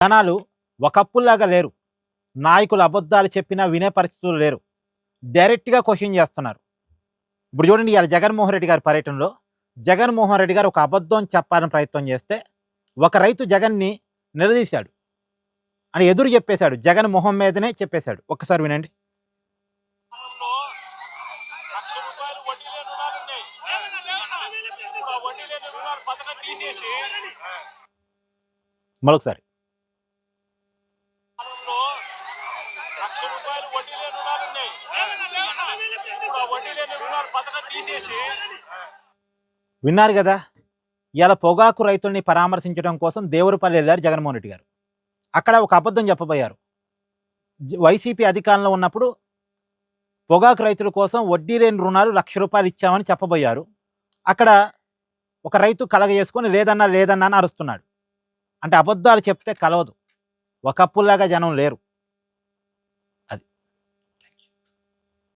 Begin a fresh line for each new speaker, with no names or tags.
జనాలు ఒకప్పుల్లాగా లేరు. నాయకులు అబద్ధాలు చెప్పినా వినే పరిస్థితులు లేరు. డైరెక్ట్‌గా క్వెషన్ చేస్తున్నారు. ఇప్పుడు చూడండి ఇయాల జగన్మోహన్ రెడ్డి గారి పర్యటనలో, జగన్మోహన్ రెడ్డి గారు ఒక అబద్ధం చెప్పాలని ప్రయత్నం చేస్తే, ఒక రైతు జగన్‌ని నిలదీశాడు. అని ఎదురు చెప్పేశాడు. జగన్ మొహం మీదనే చెప్పేశాడు. ఒక్కసారి వినండి. మరొకసారి. విన్నారు గదా! ఇయాల పొగాకు రైతుల్ని పరామర్శించడం కోసం దేవులపల్లి ఎళ్లారు జగన్మోహన్ రెడ్డి గారు. అక్కడ ఒక అబద్ధం చెప్పబోయారు. వైసీపీ అధికారంలో ఉన్నప్పుడు పొగాకు రైతుల కోసం వడ్డీ లేని రుణాలు ₹1,00,000 ఇచ్చామని చెప్పబోయారు. అక్కడ ఒక రైతు కలగజేసుకొని లేదన్నా, లేదన్నా అని అరుస్తున్నాడు. అంటే అబద్ధాలు చెప్తే కలవదు. ఒకప్పుడులాగా జనం లేరు.